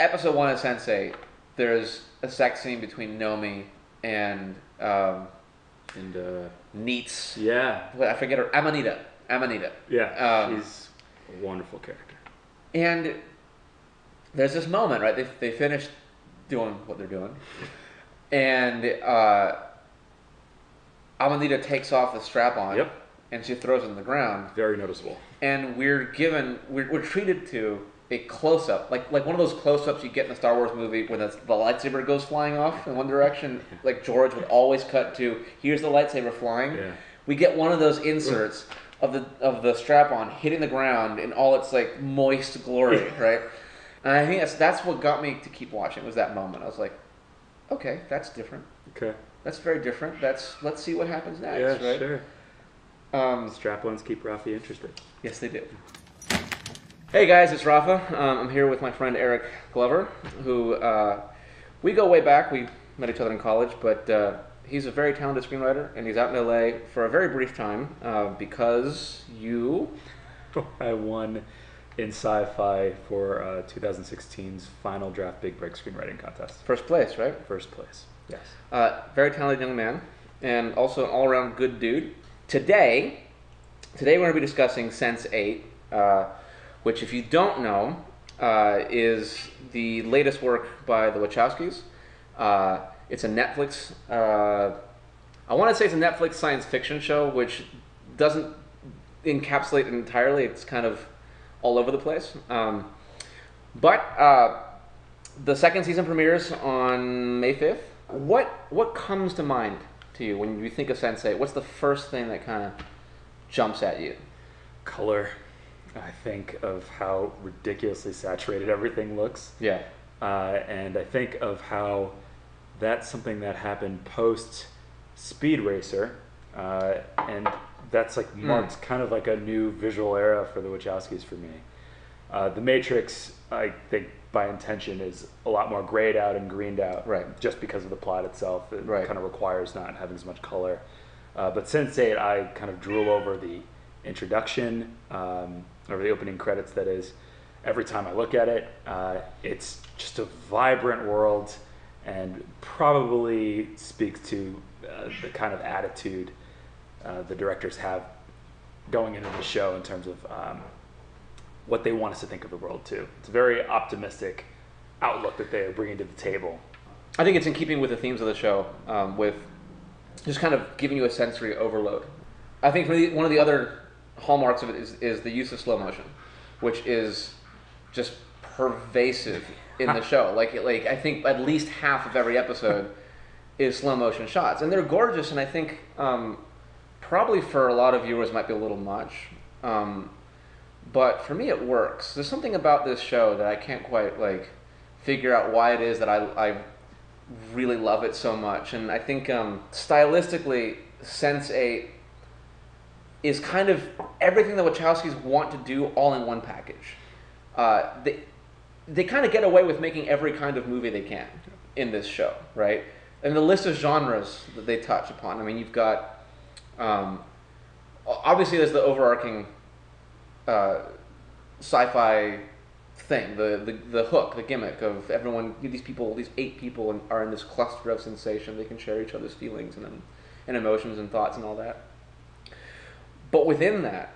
episode 1 of Sense8, there's a sex scene between Nomi and Neats. Yeah. I forget her. Amanita. Yeah. She's a wonderful character. And there's this moment, right? They finish doing what they're doing, and Amanita takes off the strap on. Yep. And she throws it on the ground. Very noticeable. And we're treated to a close-up, like one of those close-ups you get in a Star Wars movie when the lightsaber goes flying off in one direction, like George would always cut to, here's the lightsaber flying. Yeah. We get one of those inserts of the strap-on hitting the ground in all its like moist glory, right? And I think that's what got me to keep watching, was that moment. I was like, okay, that's different. Okay. That's very different. Let's see what happens next, yeah, right? Sure. Strap-ons keep Rafi interested. Yes, they do. Hey guys, it's Rafa. I'm here with my friend Eric Glover, who we go way back. We met each other in college, but he's a very talented screenwriter, and he's out in LA for a very brief time because you... I won in sci-fi for 2016's Final Draft Big Break Screenwriting Contest. First place, right? First place, yes. Very talented young man, and also an all-around good dude. Today we're going to be discussing Sense8, which, if you don't know, is the latest work by the Wachowskis. It's a Netflix, I want to say it's a Netflix science fiction show, which doesn't encapsulate it entirely. It's kind of all over the place. But the second season premieres on May 5th. What comes to mind to you when you think of Sense8? What's the first thing that kind of jumps at you? Color. I think of how ridiculously saturated everything looks. Yeah. And I think of how that's something that happened post Speed Racer, and that's like marked kind of like a new visual era for the Wachowskis for me. The Matrix, I think by intention, is a lot more grayed out and greened out, right? Just because of the plot itself. It right. kind of requires not having as much color. But Sense8, I kind of drool over the introduction, over the opening credits, that is. Every time I look at it, it's just a vibrant world, and probably speaks to the kind of attitude the directors have going into the show in terms of what they want us to think of the world too. It's a very optimistic outlook that they are bringing to the table. I think it's in keeping with the themes of the show, with just kind of giving you a sensory overload. I think one of the other hallmarks of it is the use of slow motion, which is just pervasive in the show. Like I think at least half of every episode is slow motion shots, and they're gorgeous. And I think probably for a lot of viewers might be a little much, but for me it works. There's something about this show that I can't quite figure out why it is that I really love it so much. And I think stylistically, Sense8 is kind of everything the Wachowskis want to do all in one package. They kind of get away with making every kind of movie they can in this show, right? And the list of genres that they touch upon. I mean, you've got obviously there's the overarching sci-fi thing, the hook, the gimmick of everyone. These 8 people are in this cluster of sensation. They can share each other's feelings and emotions and thoughts and all that. But within that,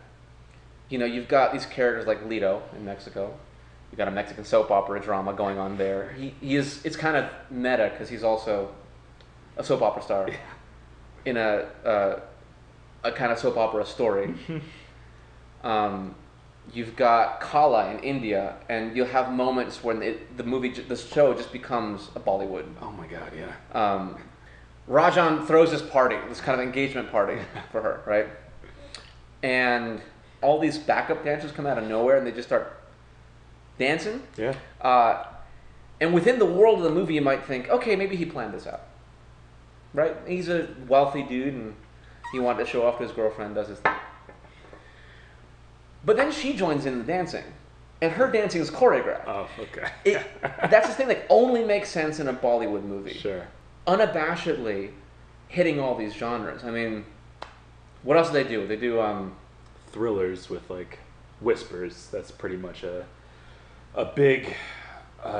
you've got these characters like Lito in Mexico. You've got a Mexican soap opera drama going on there. It's kind of meta because he's also a soap opera star in a kind of soap opera story. You've got Kala in India, and you'll have moments when the show just becomes a Bollywood. Oh my God, yeah. Rajan throws this party, this kind of engagement party for her, right? And all these backup dancers come out of nowhere, and they just start dancing. Yeah. And within the world of the movie, you might think, okay, maybe he planned this out, right? He's a wealthy dude, and he wanted to show off to his girlfriend, does his thing. But then she joins in the dancing, and her dancing is choreographed. Oh, okay. That's the thing that only makes sense in a Bollywood movie. Sure. Unabashedly hitting all these genres. I mean, what else do they do? They do thrillers with whispers. That's pretty much a big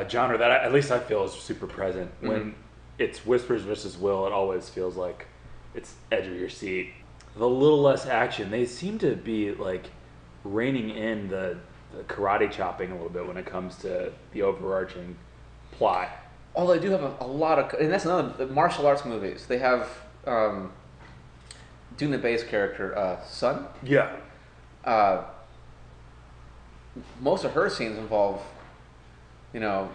genre that at least I feel is super present. Mm-hmm. When it's Whispers versus Will, it always feels like it's edge of your seat. The little less action, they seem to be like reining in the karate chopping a little bit when it comes to the overarching plot. Although they do have a lot of, and that's another, the martial arts movies. They have Duna Bay's character, Sun. Yeah. Most of her scenes involve, Yeah.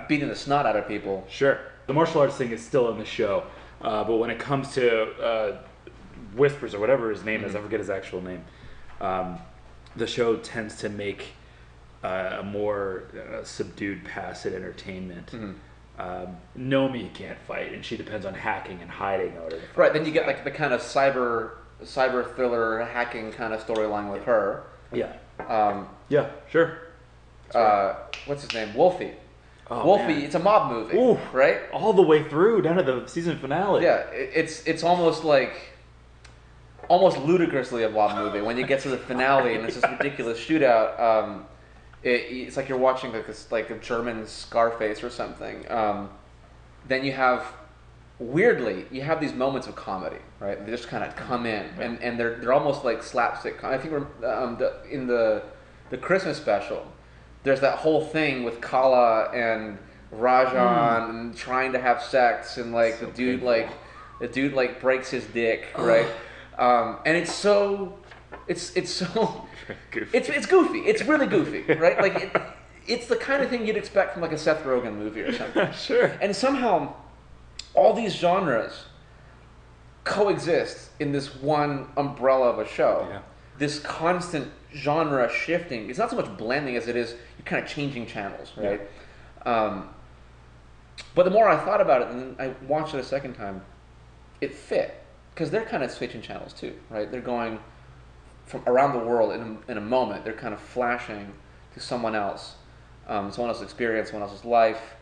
beating the snot out of people. Sure. The martial arts thing is still in the show, but when it comes to Whispers or whatever his name is, I forget his actual name, the show tends to make a more subdued, passive entertainment. Nomi can't fight, and she depends on hacking and hiding in order to fight. Right, then you get like the kind of cyber thriller hacking kind of storyline with her. Yeah. Yeah, sure. What's his name? Wolfie. Oh, Wolfie, man. it's a mob movie, Ooh, right? All the way through, down to the season finale. Yeah, it's almost ludicrously a mob movie when you get to the finale and it's this ridiculous shootout. It's like you're watching like a German Scarface or something. Then you have, weirdly, these moments of comedy, right? They just kind of come in, and they're almost like slapstick. I think in the Christmas special, there's that whole thing with Kala and Rajan and trying to have sex, and like So the dude breaks his dick, right? And it's so Goofy. it's goofy. It's really goofy, right? Like it's the kind of thing you'd expect from like a Seth Rogen movie or something. Sure. And somehow all these genres coexist in this one umbrella of a show. Yeah. This constant genre shifting. It's not so much blending as it is you're kind of changing channels, right? Yeah. But the more I thought about it, and I watched it a second time, it fit. Because they're kind of switching channels too, right? They're going from around the world in a moment. They're kind of flashing to someone else, someone else's experience, someone else's life,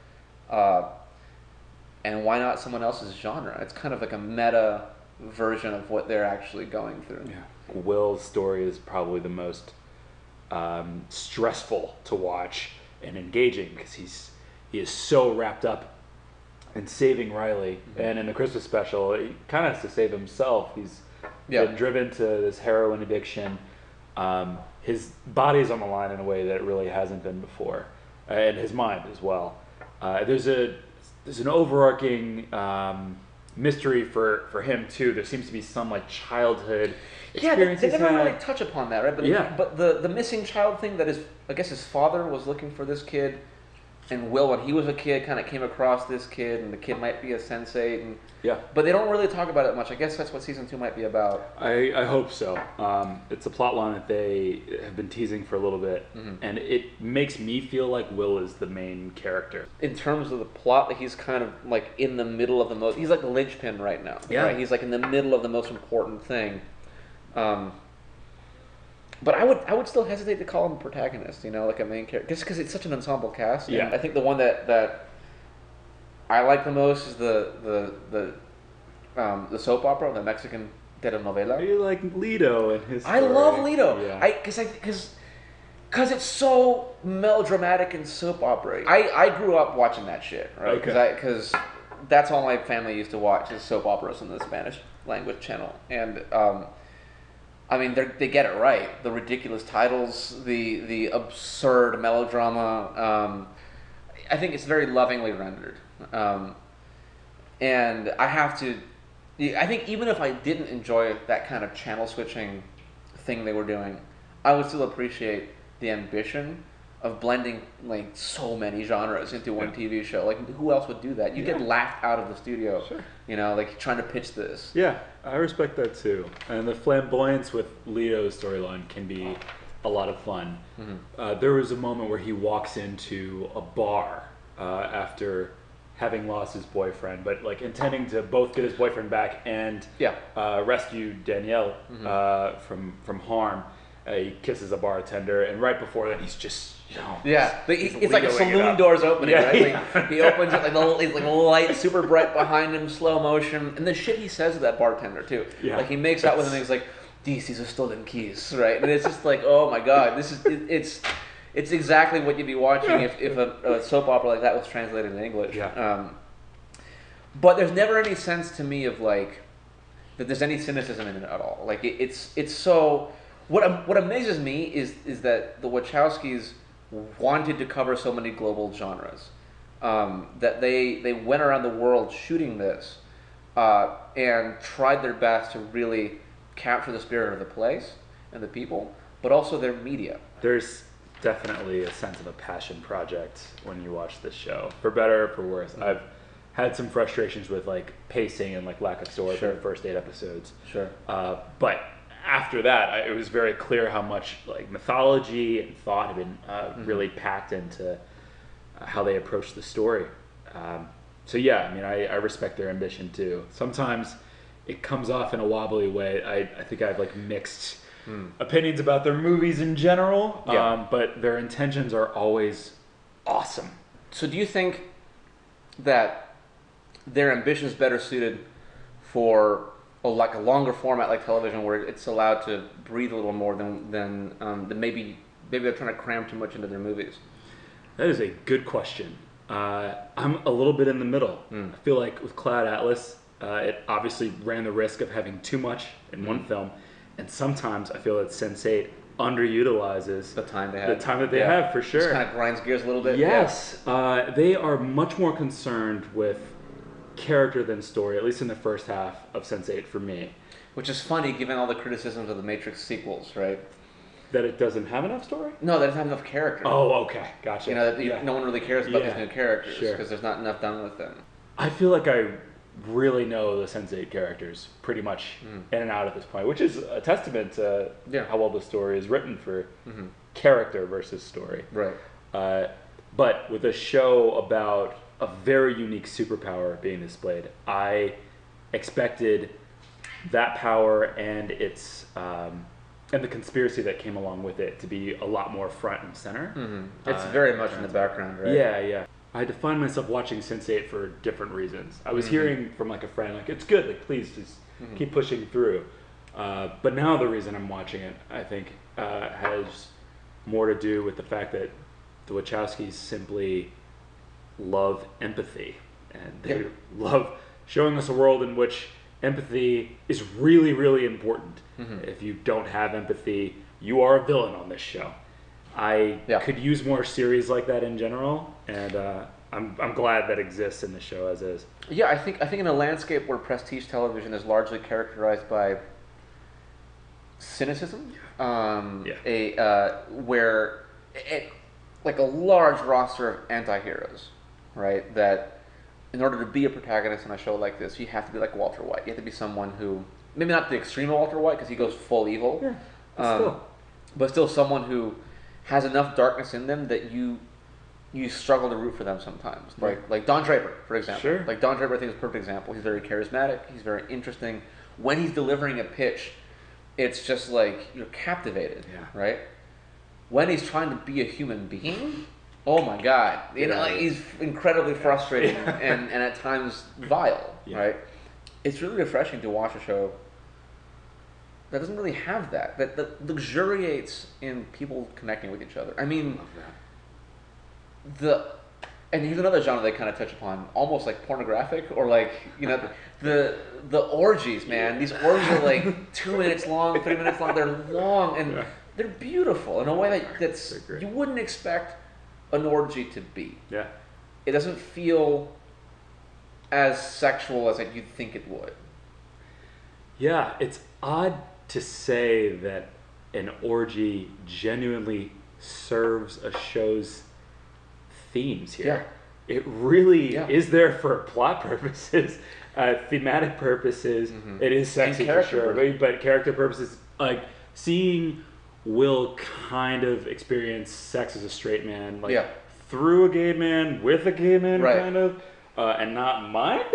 and why not someone else's genre? It's kind of like a meta version of what they're actually going through. Yeah. Will's story is probably the most stressful to watch and engaging because he is so wrapped up in saving Riley, and in the Christmas special, he kind of has to save himself. He's been driven to this heroin addiction. His body is on the line in a way that it really hasn't been before, and his mind as well. There's an overarching mystery for him too. There seems to be some like childhood experience. They never really touch upon that, right? But but the missing child thing that is, I guess his father was looking for this kid. And Will, when he was a kid, kind of came across this kid, and the kid might be a sensei. But they don't really talk about it much. I guess that's what season 2 might be about. I hope so. It's a plot line that they have been teasing for a little bit, and it makes me feel like Will is the main character. In terms of the plot, he's kind of like in the middle of the most. He's like the linchpin right now. Yeah. Right? He's like in the middle of the most important thing. But I would still hesitate to call him a protagonist, like a main character, just because it's such an ensemble cast. Yeah. And I think the one that I like the most is the soap opera, the Mexican telenovela. You like Lido and his story. I love Lido. Yeah. Because it's so melodramatic and soap opera. I grew up watching that shit, right? Because that's all my family used to watch is soap operas on the Spanish language channel, and they get it right. The ridiculous titles, the absurd melodrama. I think it's very lovingly rendered. And I think even if I didn't enjoy that kind of channel switching thing they were doing, I would still appreciate the ambition of blending like so many genres into one TV show. Like, who else would do that? You get laughed out of the studio. Sure. Like trying to pitch this. Yeah, I respect that too. And the flamboyance with Leo's storyline can be a lot of fun. There was a moment where he walks into a bar after having lost his boyfriend, but like intending to both get his boyfriend back and rescue Danielle from harm. He kisses a bartender, and right before that, he's just it's like a saloon doors opening, right? Like, he opens it, like a light, super bright behind him, slow motion, and the shit he says to that bartender too. Like he makes out with him, and he's like, "These are stolen keys," right? And it's just like, oh my god, it's exactly what you'd be watching if a soap opera like that was translated in English. Yeah. But there's never any sense to me of like that there's any cynicism in it at all. Like it's so. What amazes me is that the Wachowskis wanted to cover so many global genres, that they went around the world shooting this, and tried their best to really capture the spirit of the place and the people, but also their media. There's definitely a sense of a passion project when you watch this show, for better or for worse. Mm-hmm. I've had some frustrations with like pacing and like lack of story for Sure. the first 8 episodes. Sure. But after that, it was very clear how much like mythology and thought had been really packed into how they approached the story. So yeah, I mean, I respect their ambition too. Sometimes it comes off in a wobbly way. I think I have like mixed opinions about their movies in general, but their intentions are always awesome. So do you think that their ambition is better suited for a longer format like television, where it's allowed to breathe a little more than maybe they're trying to cram too much into their movies? That is a good question. I'm a little bit in the middle. I feel like with Cloud Atlas, it obviously ran the risk of having too much in one film, and sometimes I feel that Sense8 underutilizes The time they have. the time that they have, for sure. Just kind of grinds gears a little bit. Yes, they are much more concerned with character than story, at least in the first half of Sense8 for me. Which is funny given all the criticisms of the Matrix sequels, right? That it doesn't have enough story? No, that doesn't have enough character. Oh, okay, gotcha. You know, that no one really cares about these new characters sure. because there's not enough done with them. I feel like I really know the Sense8 characters pretty much in and out at this point, which is a testament to how well the story is written for character versus story. Right. But with a show about a very unique superpower being displayed, I expected that power and its and the conspiracy that came along with it to be a lot more front and center. It's very much in the background, right? Yeah. I had to find myself watching Sense8 for different reasons. I was hearing from like a friend, like, it's good, like, please just keep pushing through. But now the reason I'm watching it, I think, has more to do with the fact that the Wachowskis simply love empathy. And they love showing us a world in which empathy is really, really important. If you don't have empathy, you are a villain on this show. I could use more series like that in general, and I'm glad that exists in the show as is. Yeah, I think in a landscape where prestige television is largely characterized by cynicism, where like a large roster of anti-heroes, right? That in order to be a protagonist in a show like this, you have to be like Walter White. You have to be someone who, maybe not the extreme of Walter White because he goes full evil, but still someone who has enough darkness in them that you struggle to root for them sometimes. Like Don Draper, for example. Sure. Like Don Draper, I think is a perfect example. He's very charismatic. He's very interesting. When he's delivering a pitch, it's just like you're captivated, right? When he's trying to be a human being, oh my God, you know, like he's incredibly frustrating and at times vile, right? It's really refreshing to watch a show that doesn't really have that luxuriates in people connecting with each other. I mean, and here's another genre they kind of touch upon, almost like pornographic, or like, you know, the orgies, man. These orgies are like 2 minutes long, 3 minutes long. They're long and they're beautiful in a way that's you wouldn't expect an orgy to be. Yeah. It doesn't feel as sexual as like you'd think it would. Yeah, it's odd to say that an orgy genuinely serves a show's themes here. It really is there for plot purposes, thematic purposes. It is sexy for sure, but character purposes, like seeing Will kind of experience sex as a straight man, like through a gay man, with a gay man, kind of, and not minding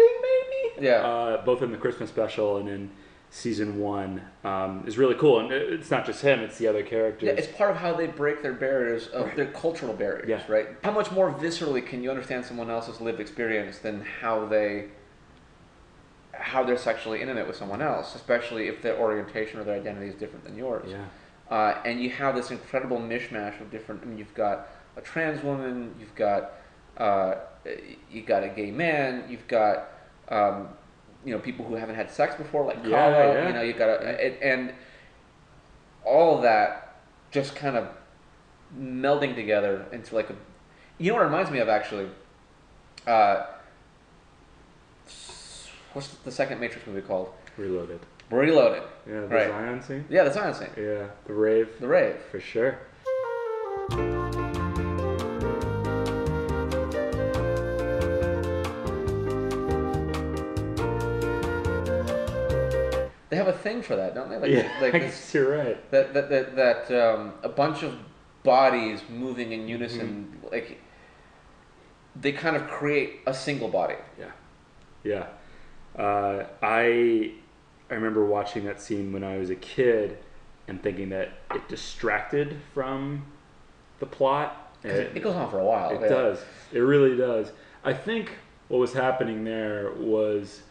maybe. Both in the Christmas special and in season 1 is really cool, and it's not just him; it's the other characters. Yeah, it's part of how they break their barriers, of their cultural barriers, right? How much more viscerally can you understand someone else's lived experience than how they're sexually intimate with someone else, especially if their orientation or their identity is different than yours? and you have this incredible mishmash of different. I mean, you've got a trans woman, uh, you've got a gay man, you've got people who haven't had sex before, like Kala. Yeah. You've got and all of that just kind of melding together into like a. You know what it reminds me of actually? What's the second Matrix movie called? Reloaded. Reloaded. Yeah, the right. Zion scene? Yeah, the Zion scene. Yeah, the rave. The rave. For sure. They have a thing for that, don't they? I guess you're right. That a bunch of bodies moving in unison, like they kind of create a single body. Yeah. I remember watching that scene when I was a kid and thinking that it distracted from the plot. It goes on for a while. It does. It really does. I think what was happening there was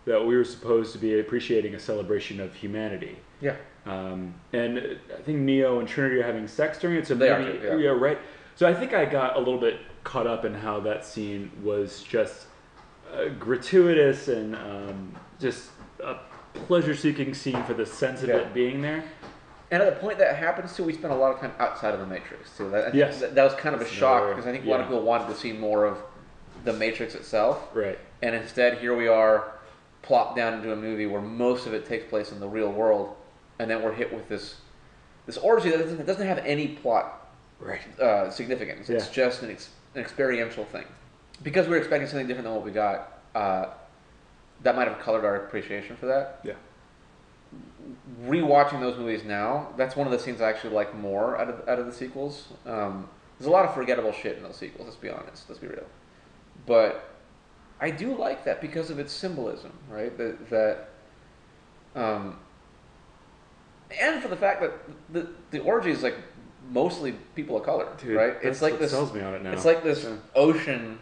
that we were supposed to be appreciating a celebration of humanity. Yeah. And I think Neo and Trinity are having sex during it. So they maybe, are too, yeah. Right. So I think I got a little bit caught up in how that scene was just gratuitous and just a pleasure-seeking scene for the sense of it being there. And at the point that happens to, we spent a lot of time outside of the Matrix too. I think Yes. that was kind of a shock because I think a lot of people wanted to see more of the Matrix itself. Right. And instead, here we are, plopped down into a movie where most of it takes place in the real world, and then we're hit with this orgy that doesn't have any plot significance. It's just an experiential thing. Because we were expecting something different than what we got, that might have colored our appreciation for that. Yeah. Rewatching those movies now, that's one of the scenes I actually like more out of the sequels. There's a lot of forgettable shit in those sequels. Let's be honest. Let's be real. But I do like that because of its symbolism, right? And for the fact that the orgy is like mostly people of color, dude, right? It's like this. Sells me on it now. It's like this ocean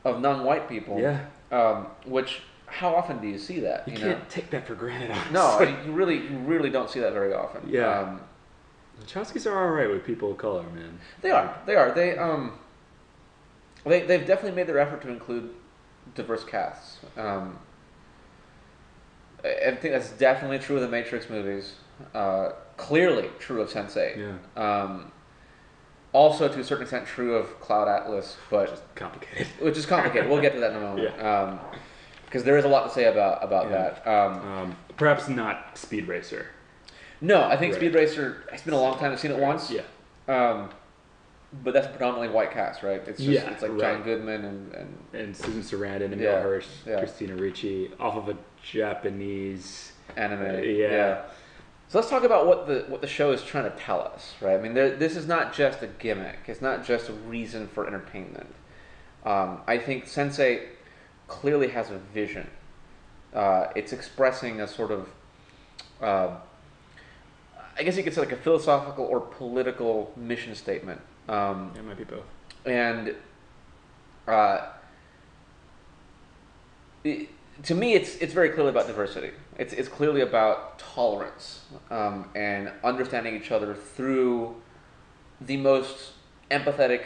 of non-white people. Yeah. Which, how often do you see that? You can't take that for granted. Honestly. No, you really don't see that very often. Yeah. The Wachowskis are all right with people of color, man. They are. They've definitely made their effort to include diverse casts. I think that's definitely true of the Matrix movies. Clearly true of Sense8. Yeah. Also, to a certain extent, true of Cloud Atlas, but which is complicated. We'll get to that in a moment. Yeah. Because there is a lot to say about that. Perhaps not Speed Racer. No, I think Speed Racer. It's been a long time. I've seen it once. Yeah. But that's predominantly white cast, right? It's just it's like John Goodman and Susan Sarandon and Emil Hirsch, yeah. Christina Ricci, off of a Japanese anime. Yeah. So let's talk about what the show is trying to tell us, right? I mean, this is not just a gimmick. It's not just a reason for entertainment. I think Sense8 clearly has a vision. It's expressing a sort of, I guess you could say like a philosophical or political mission statement. It might be both. And to me, it's very clearly about diversity. It's clearly about tolerance and understanding each other through the most empathetic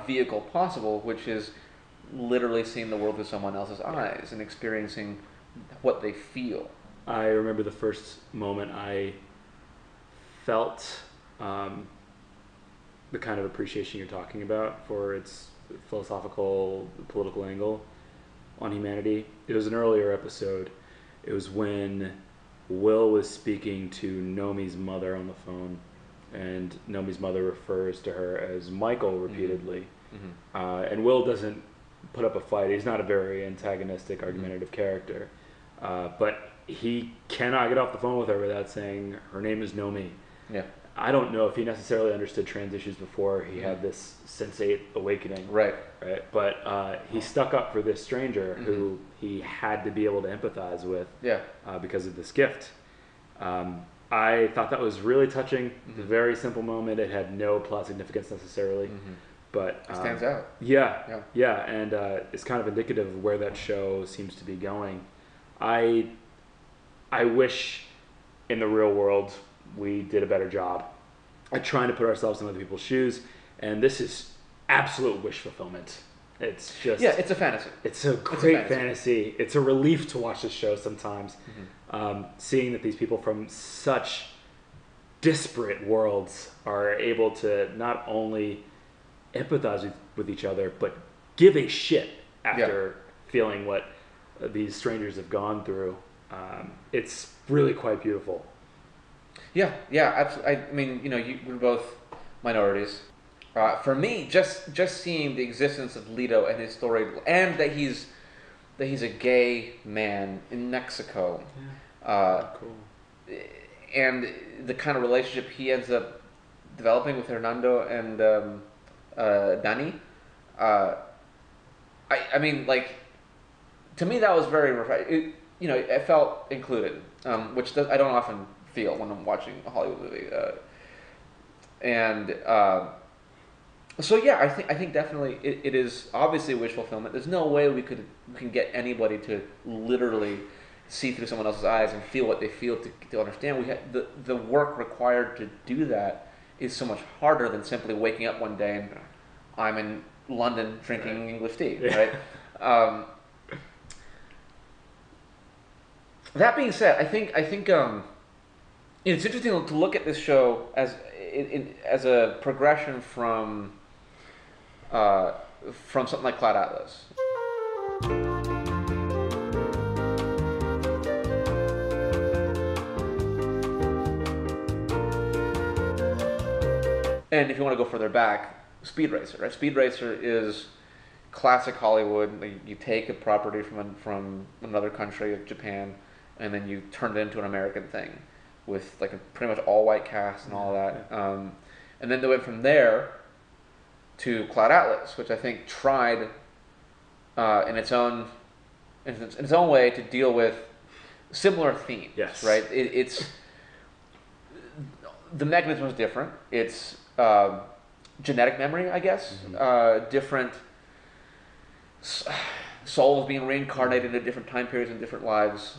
vehicle possible, which is literally seeing the world through someone else's eyes and experiencing what they feel. I remember the first moment I felt the kind of appreciation you're talking about for its philosophical, political angle on humanity. It was an earlier episode. It was when Will was speaking to Nomi's mother on the phone, and Nomi's mother refers to her as Michael repeatedly. Mm-hmm. And Will doesn't put up a fight. He's not a very antagonistic, argumentative character. But he cannot get off the phone with her without saying her name is Nomi. Yeah. I don't know if he necessarily understood trans issues before he had this Sense8 awakening. Right. But he stuck up for this stranger who he had to be able to empathize with because of this gift. I thought that was really touching. It's a very simple moment. It had no plot significance necessarily. But it stands out. Yeah, and it's kind of indicative of where that show seems to be going. I wish in the real world we did a better job at trying to put ourselves in other people's shoes, and this is absolute wish fulfillment. It's just it's a fantasy. It's a great fantasy. It's a relief to watch this show sometimes, seeing that these people from such disparate worlds are able to not only empathize with each other, but give a shit after feeling what these strangers have gone through. It's really quite beautiful. Yeah, absolutely. I mean, we're both minorities. For me, just seeing the existence of Leto and his story, and that he's a gay man in Mexico, Cool. And the kind of relationship he ends up developing with Hernando and Danny. I mean, like, to me that was very refreshing. It felt included, which I don't often feel when I'm watching a Hollywood movie. So yeah, I think definitely it is obviously wish fulfillment. There's no way we can get anybody to literally see through someone else's eyes and feel what they feel to understand. We have the work required to do that is so much harder than simply waking up one day and I'm in London drinking English tea, right? That being said, I think it's interesting to look at this show as a progression from something like Cloud Atlas. And if you want to go further back, Speed Racer, right? Speed Racer is classic Hollywood. You take a property from another country, like Japan, and then you turn it into an American thing with like a pretty much all white cast and all that. And then they went from there to Cloud Atlas, which I think tried in its own way to deal with similar themes. Yes. Right. It's the mechanism is different. It's genetic memory, I guess. Different souls being reincarnated at different time periods in different lives,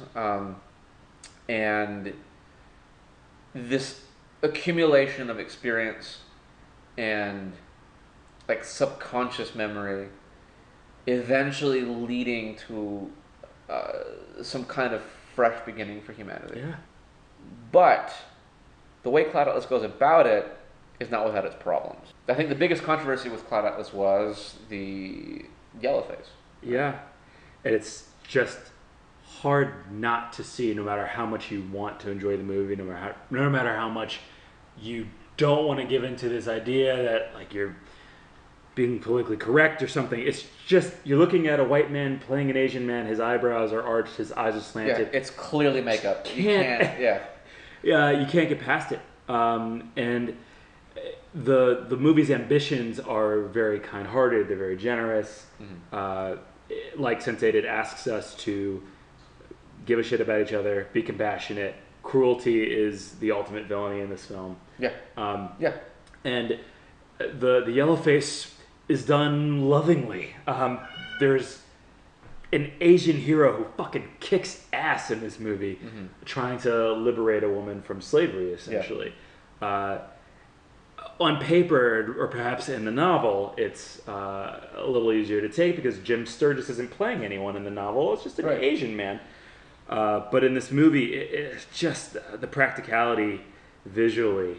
and this accumulation of experience and like subconscious memory eventually leading to some kind of fresh beginning for humanity. Yeah. But the way Cloud Atlas goes about it is not without its problems. I think the biggest controversy with Cloud Atlas was the yellow face. Yeah. It's just hard not to see, no matter how much you want to enjoy the movie, no matter how much you don't want to give into this idea that like you're being politically correct or something. It's just you're looking at a white man playing an Asian man. His eyebrows are arched, his eyes are slanted. Yeah, it's clearly makeup. You can't. You can't get past it. And the movie's ambitions are very kind-hearted. They're very generous. Like Sense8, it asks us to give a shit about each other, be compassionate. Cruelty is the ultimate villainy in this film. And the yellow face is done lovingly. There's an Asian hero who fucking kicks ass in this movie, trying to liberate a woman from slavery, essentially. On paper, or perhaps in the novel, it's a little easier to take because Jim Sturgis isn't playing anyone in the novel. It's just an Asian man. But in this movie, it's just the practicality visually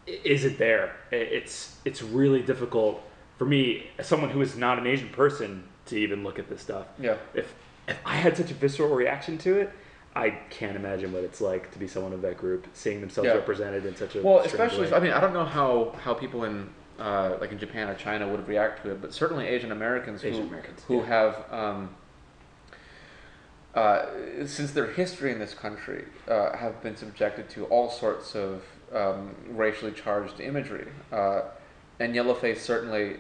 isn't there. It's really difficult for me, as someone who is not an Asian person, to even look at this stuff. If I had such a visceral reaction to it, I can't imagine what it's like to be someone of that group, seeing themselves represented in such a especially way. I mean, I don't know how people in like in Japan or China would react to it, but certainly Asian Americans who have since their history in this country have been subjected to all sorts of racially charged imagery, and yellowface certainly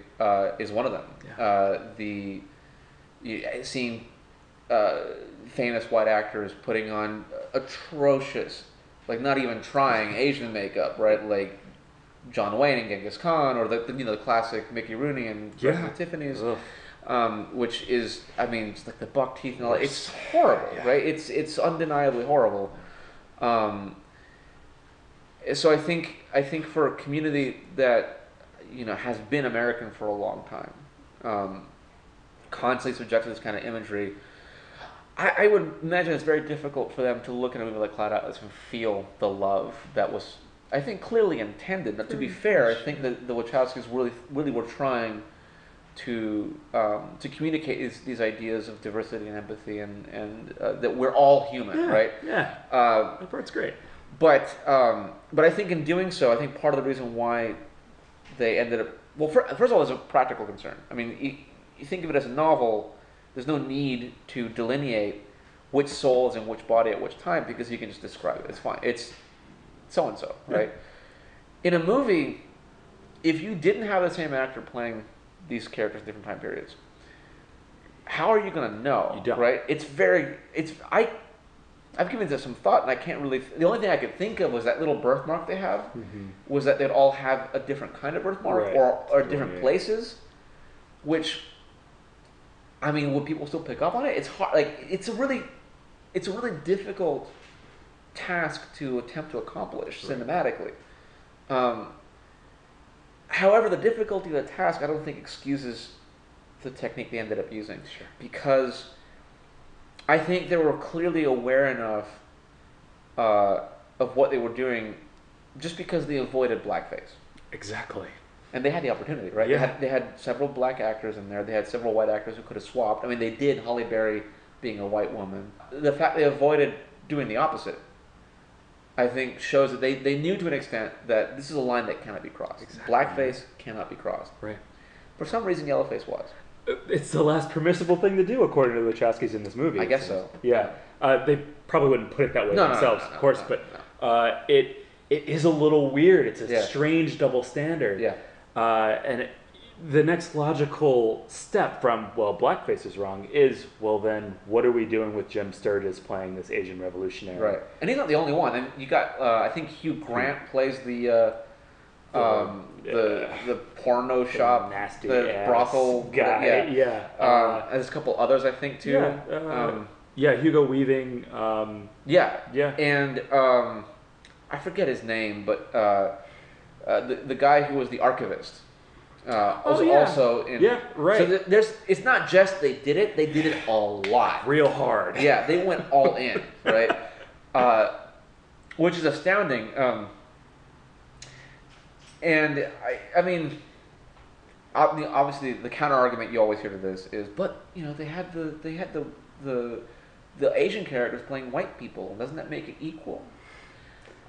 is one of them. Seeing famous white actors putting on atrocious, like not even trying Asian makeup, right? Like John Wayne and Genghis Khan, or the classic Mickey Rooney and Tiffany's, which is, I mean, it's like the buck teeth and all that. It's horrible, right? It's undeniably horrible. So I think for a community that has been American for a long time, constantly subjected to this kind of imagery, I would imagine it's very difficult for them to look at a movie like Cloud Atlas and feel the love that was, I think, clearly intended. But to be fair, I think that the Wachowskis really were trying to communicate these ideas of diversity and empathy, and that we're all human, right? Yeah, that part's great. But I think in doing so, I think part of the reason why they ended up, well, first of all, there's a practical concern. I mean, you think of it as a novel. There's no need to delineate which soul is in which body at which time, because you can just describe it. It's fine. It's so and so, right? In a movie, if you didn't have the same actor playing these characters in different time periods, how are you going to know? You don't. Right? I've given this some thought, and I can't really. The only thing I could think of was that little birthmark they have. Was that they'd all have a different kind of birthmark, Right. or different places, which, I mean, would people still pick up on it? It's hard. Like, it's a really difficult task to attempt to accomplish cinematically. However, the difficulty of the task, I don't think excuses the technique they ended up using, because I think they were clearly aware enough of what they were doing, just because they avoided blackface. Exactly. And they had the opportunity, right? Yeah. They had several black actors in there. They had several white actors who could have swapped. I mean, they did, Halle Berry being a white woman. The fact they avoided doing the opposite, I think, shows that they knew to an extent that this is a line that cannot be crossed. Exactly. Blackface cannot be crossed. Right. For some reason, yellowface was. It's the last permissible thing to do, according to the Wachowskis in this movie. I guess so. Yeah. They probably wouldn't put it that way themselves, of course, but it is a little weird. It's a strange double standard. Yeah. And the next logical step from, well, blackface is wrong, is, well, then what are we doing with Jim Sturgis playing this Asian revolutionary? Right. And he's not the only one. And you got, I think Hugh Grant plays the porno shop, nasty the brothel guy. And there's a couple others, I think, too. Hugo Weaving. Yeah. And I forget his name, but the guy who was the archivist also in. Yeah, right. So it's not just they did it a lot, real hard. Yeah, they went all in, right? Which is astounding. And I mean, obviously the counter argument you always hear to this is, but they had the Asian characters playing white people. Doesn't that make it equal?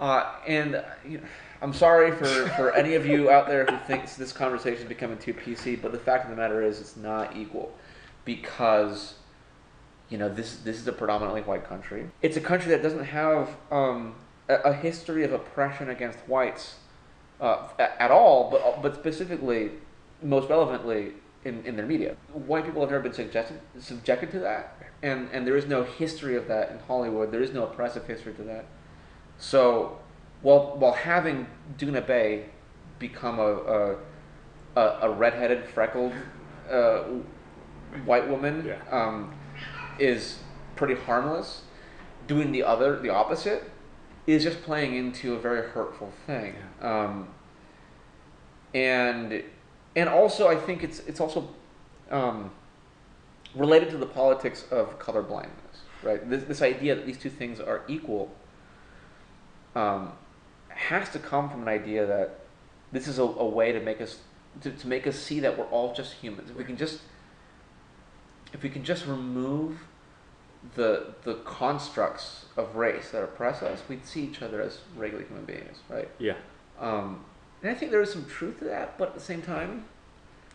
And I'm sorry for any of you out there who thinks this conversation is becoming too PC, but the fact of the matter is it's not equal, because this is a predominantly white country. It's a country that doesn't have a history of oppression against whites at all, but specifically, most relevantly, in their media. White people have never been subjected to that, and there is no history of that in Hollywood. There is no oppressive history to that. So, while having Duna Bay become a redheaded, freckled white woman is pretty harmless, doing the opposite is just playing into a very hurtful thing. And also, I think it's also related to the politics of colorblindness, right? This idea that these two things are equal has to come from an idea that this is a way to make us see that we're all just humans. If we can just remove the constructs of race that oppress us, we'd see each other as regular human beings, right? Yeah. And I think there is some truth to that, but at the same time,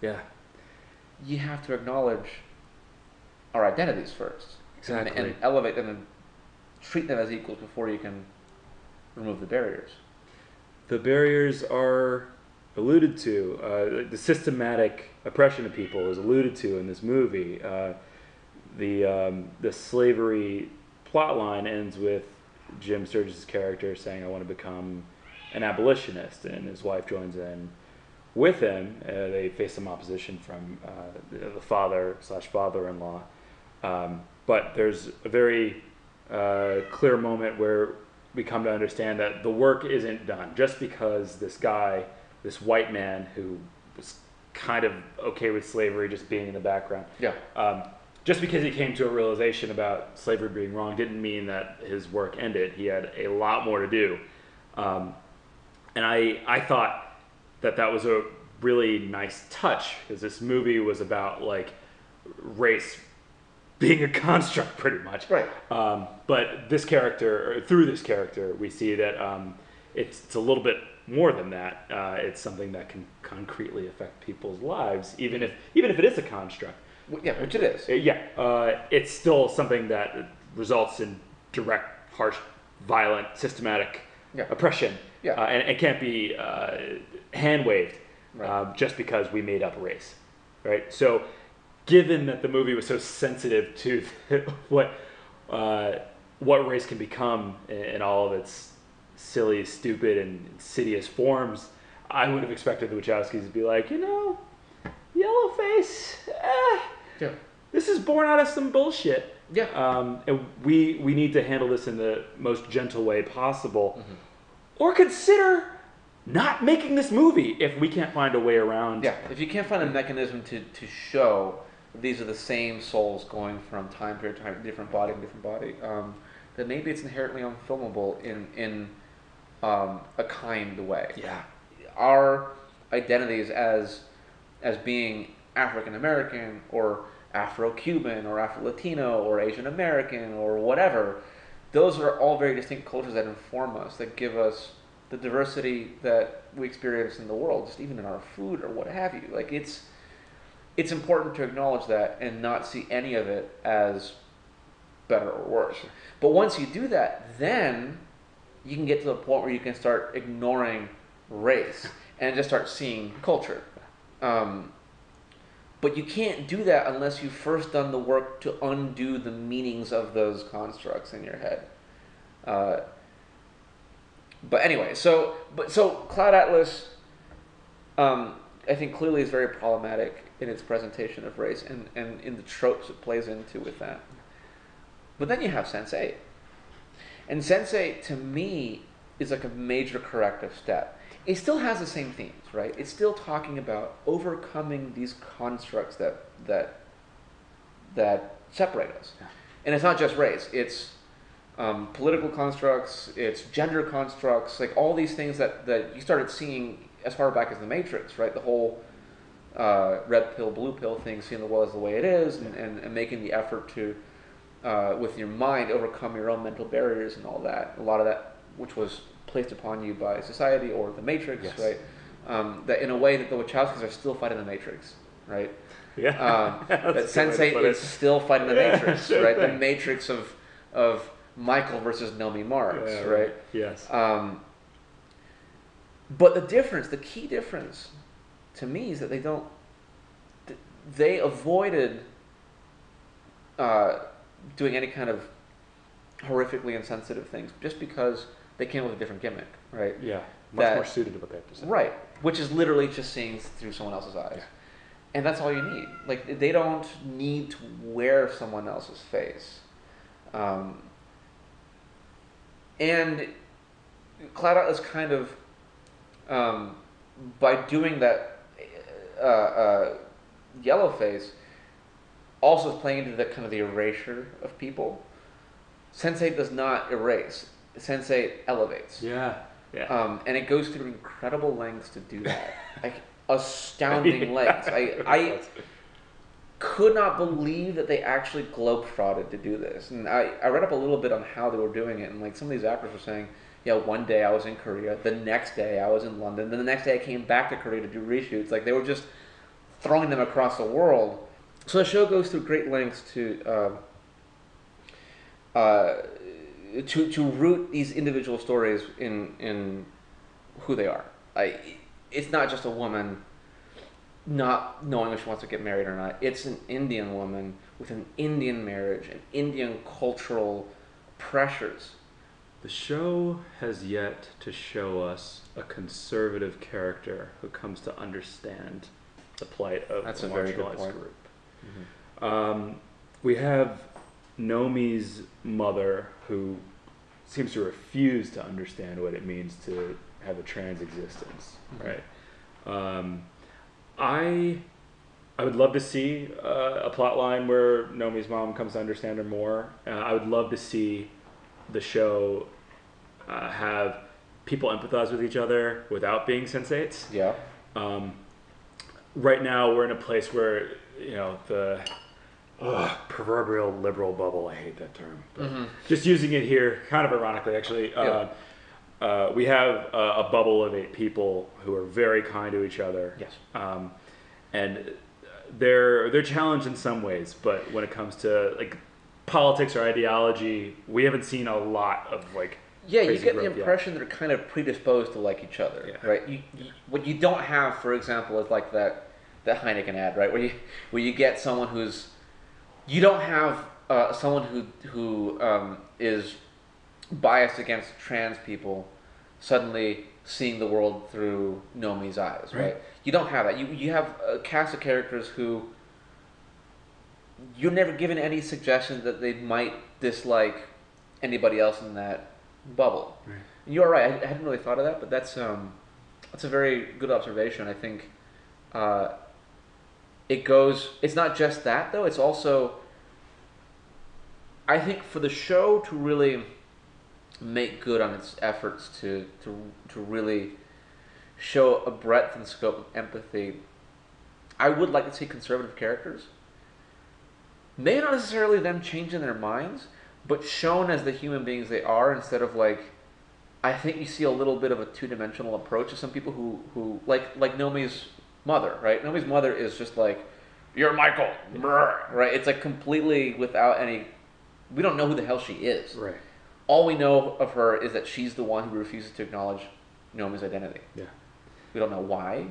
you have to acknowledge our identities first. Exactly. And elevate them and treat them as equals before you can remove the barriers. The barriers are alluded to. The systematic oppression of people is alluded to in this movie. The slavery plotline ends with Jim Sturgis' character saying, "I want to become an abolitionist," and his wife joins in with him. They face some opposition from the father/father-in-law, but there's a very clear moment where we come to understand that the work isn't done just because this guy, this white man who was kind of okay with slavery just being in the background. Yeah. Just because he came to a realization about slavery being wrong didn't mean that his work ended. He had a lot more to do. And I thought that was a really nice touch, because this movie was about like race being a construct pretty much. Right. But this character, or through this character, we see that it's a little bit more than that. It's something that can concretely affect people's lives, even if it is a construct. Yeah, which it is. It's still something that results in direct, harsh, violent, systematic oppression. Yeah. And it can't be hand-waved just because we made up a race, right? So given that the movie was so sensitive to what race can become in all of its silly, stupid, and insidious forms, I would have expected the Wachowskis to be like, Yellowface, this is born out of some bullshit. Yeah. And we need to handle this in the most gentle way possible. Or consider not making this movie if we can't find a way around. Yeah, if you can't find a mechanism to show these are the same souls going from time period to time, different body, then maybe it's inherently unfilmable in a kind way. Yeah. Our identities as being African American or Afro-Cuban or Afro-Latino or Asian American or whatever, those are all very distinct cultures that inform us, that give us the diversity that we experience in the world, just even in our food or what have you. Like it's important to acknowledge that and not see any of it as better or worse. But once you do that, then you can get to the point where you can start ignoring race and just start seeing culture. But you can't do that unless you've first done the work to undo the meanings of those constructs in your head. But anyway, so Cloud Atlas, I think clearly is very problematic in its presentation of race and in the tropes it plays into with that. But then you have Sense8. And Sense8, to me, is like a major corrective step. It still has the same themes, right? It's still talking about overcoming these constructs that separate us. Yeah. And it's not just race. It's political constructs, it's gender constructs, like all these things that you started seeing as far back as The Matrix, right? The whole red pill, blue pill thing, seeing the world as the way it is, and making the effort to, with your mind, overcome your own mental barriers and all that. A lot of that, which was placed upon you by society or The Matrix, yes. Right? That in a way that the Wachowskis are still fighting The Matrix, right? Yeah. That Sense8 is still fighting The Matrix, right? The Matrix of Michael versus Nomi Marks, right? Yes. But the key difference to me is that they avoided doing any kind of horrifically insensitive things just because they came up with a different gimmick, right? Yeah, much more suited to what they have to say. Right, which is literally just seeing through someone else's eyes. Yeah. And that's all you need. Like, they don't need to wear someone else's face. And Cloud Atlas kind of, by doing that, Yellowface also is playing into the kind of the erasure of people. Sense8 does not erase. Sense8 elevates. Yeah. And it goes through incredible lengths to do that. Like, astounding lengths. I could not believe that they actually globetrotted to do this. And I read up a little bit on how they were doing it, and like some of these actors were saying, yeah, one day I was in Korea, the next day I was in London, then the next day I came back to Korea to do reshoots. Like, they were just throwing them across the world. So the show goes through great lengths to root these individual stories in who they are. It's not just a woman not knowing if she wants to get married or not. It's an Indian woman with an Indian marriage and Indian cultural pressures. The show has yet to show us a conservative character who comes to understand the plight of That's a very good marginalized point. group. Mm-hmm. We have Nomi's mother, who seems to refuse to understand what it means to have a trans existence, right? I would love to see a plot line where Nomi's mom comes to understand her more. I would love to see the show have people empathize with each other without being Sense8s. Yeah. Right now, we're in a place where, the proverbial liberal bubble, I hate that term, but just using it here, kind of ironically, actually, we have a bubble of 8 people who are very kind to each other. Yes. And they're challenged in some ways, but when it comes to like politics or ideology, we haven't seen a lot of like. Yeah, you get the impression they're kind of predisposed to like each other, right? What you don't have, for example, is like that Heineken ad, right? Where you get someone you don't have someone who is biased against trans people suddenly seeing the world through Nomi's eyes, right? You don't have that. You have a cast of characters who you're never given any suggestion that they might dislike anybody else in that bubble. Right. And you're right. I hadn't really thought of that, but that's a very good observation. I think it's not just that though. It's also, I think, for the show to really make good on its efforts to really show a breadth and scope of empathy, I would like to see conservative characters. Maybe not necessarily them changing their minds, but shown as the human beings they are, instead of like, I think you see a little bit of a two-dimensional approach to some people who like Nomi's mother, right? Nomi's mother is just like, you're Michael, right? It's like completely without any, we don't know who the hell she is. Right. All we know of her is that she's the one who refuses to acknowledge Nomi's identity. Yeah. We don't know why.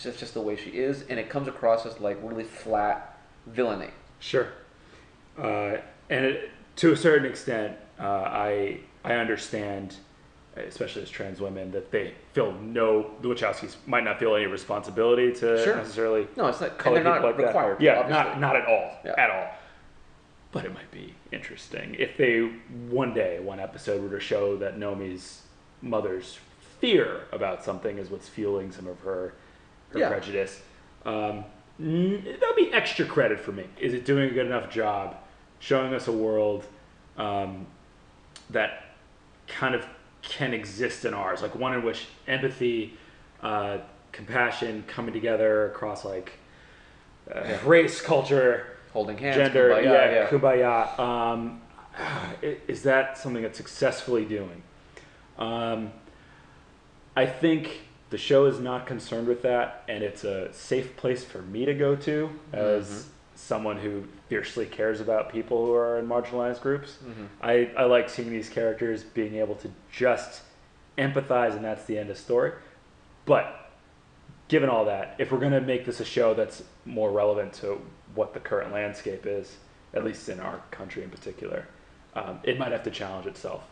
That's just the way she is, and it comes across as like really flat villainy. Sure. To a certain extent, I understand, especially as trans women, that they feel the Wachowskis might not feel any responsibility to necessarily. No, it's not. Color and they're not like required. That. Yeah, obviously. not at all, at all. But it might be interesting if they one episode were to show that Nomi's mother's fear about something is what's fueling some of her prejudice. That'll be extra credit for me. Is it doing a good enough job showing us a world that kind of can exist in ours, like one in which empathy, compassion coming together across like race, culture, holding hands, gender, kumbaya. Is that something that's successfully doing? I think the show is not concerned with that, and it's a safe place for me to go to as someone who fiercely cares about people who are in marginalized groups. I like seeing these characters being able to just empathize, and that's the end of story. But given all that, if we're going to make this a show that's more relevant to what the current landscape is, at least in our country in particular, it might have to challenge itself.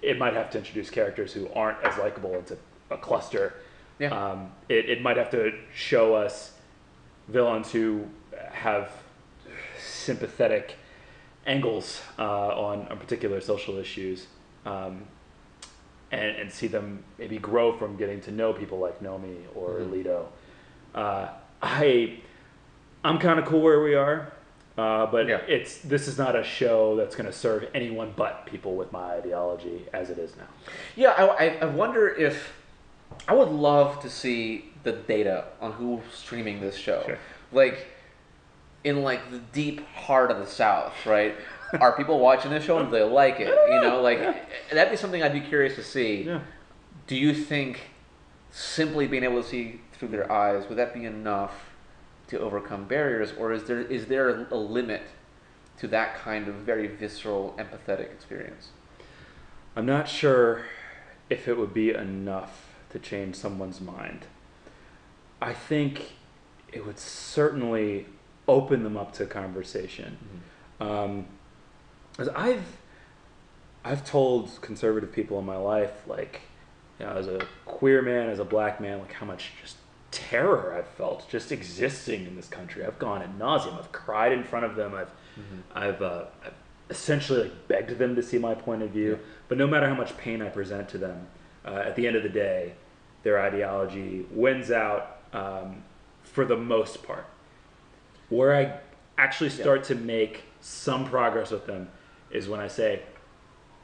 It might have to introduce characters who aren't as likable into a cluster. It might have to show us villains who have sympathetic angles on particular social issues, and see them maybe grow from getting to know people like Nomi or Leto. I'm kind of cool where we are, but this is not a show that's going to serve anyone but people with my ideology as it is now. Yeah, I wonder if, I would love to see the data on who's streaming this show. Sure. Like, in like the deep heart of the South, right? Are people watching this show and do they like it? You know, like that'd be something I'd be curious to see. Yeah. Do you think simply being able to see through their eyes, would that be enough to overcome barriers, or is there a limit to that kind of very visceral, empathetic experience? I'm not sure if it would be enough to change someone's mind. I think it would certainly open them up to conversation. As I've told conservative people in my life, like, you know, as a queer man, as a black man, like how much just terror I've felt just existing in this country. I've gone ad nauseum. I've cried in front of them. I've essentially like begged them to see my point of view. But no matter how much pain I present to them, at the end of the day, their ideology wins out for the most part. Where I actually start to make some progress with them is when I say,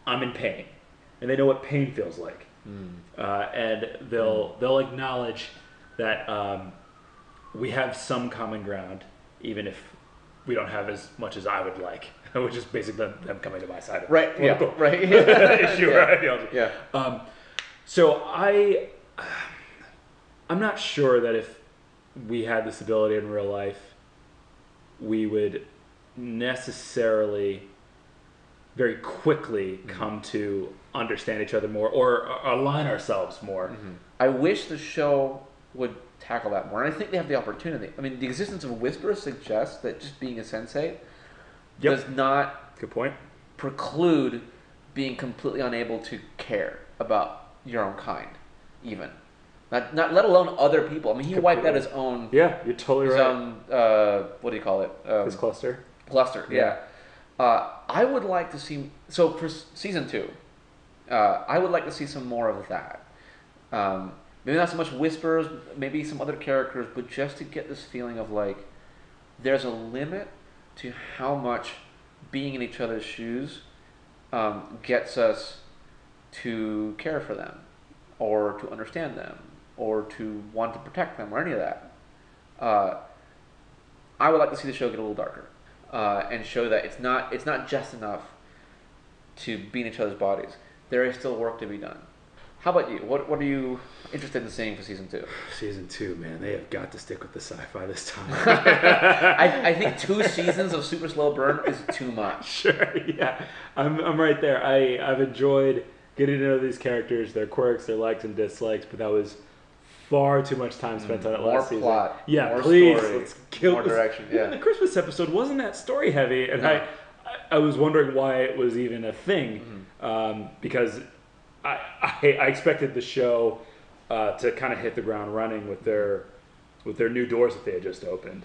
I'm in pain. And they know what pain feels like. And they'll acknowledge that we have some common ground, even if we don't have as much as I would like, which is basically them coming to my side of right. Yeah. Right. issue or ideology. Yeah. So I'm not sure that if we had this ability in real life, we would necessarily very quickly come to understand each other more or align ourselves more. I wish the show would tackle that more, and I think they have the opportunity. I mean, the existence of Whisper suggests that just being a sensei does not Good point. preclude being completely unable to care about your own kind, even. Not let alone other people. I mean, he wiped out his own. Yeah, you're totally his right. own, what do you call it? His cluster. Cluster, yeah. I would like to see, so for season 2, I would like to see some more of that. Maybe not so much Whispers, maybe some other characters, but just to get this feeling of like, there's a limit to how much being in each other's shoes gets us to care for them, or to understand them, or to want to protect them, or any of that. I would like to see the show get a little darker. And show that it's not just enough to be in each other's bodies. There is still work to be done. How about you? What are you interested in seeing for season 2? Season 2, man, they have got to stick with the sci-fi this time. I think 2 seasons of super slow burn is too much. Sure, yeah, I'm right there. I've enjoyed getting to know these characters, their quirks, their likes and dislikes, but that was far too much time spent on it last season. More plot. Yeah, more please, story, let's kill more this. direction. Yeah. Even the Christmas episode wasn't that story heavy, and No. I was wondering why it was even a thing, because I expected the show to kind of hit the ground running with their new doors that they had just opened.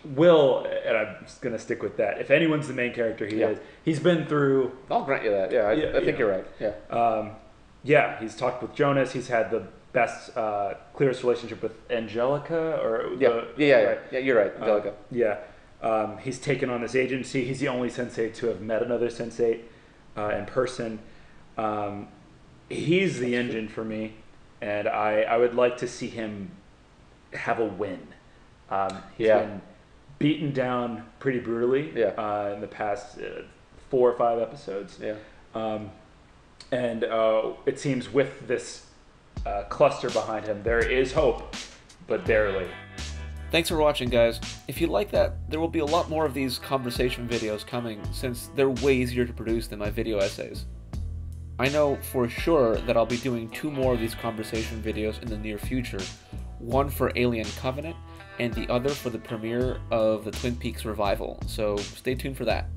Will, and I'm just gonna stick with that. If anyone's the main character, he's been through. I'll grant you that. Yeah, I think you're right. Yeah. Yeah, he's talked with Jonas. He's had the best, clearest relationship with Angelica, or Right. Yeah, you're right, Angelica. He's taken on this agency. He's the only sensei to have met another sensei in person. He's the engine for me, and I would like to see him have a win. He's been beaten down pretty brutally in the past 4 or 5 episodes. Yeah. And it seems with this cluster behind him, there is hope, but barely. Thanks for watching, guys. If you like that, there will be a lot more of these conversation videos coming, since they're way easier to produce than my video essays. I know for sure that I'll be doing 2 more of these conversation videos in the near future, one for Alien Covenant, and the other for the premiere of the Twin Peaks revival, so stay tuned for that.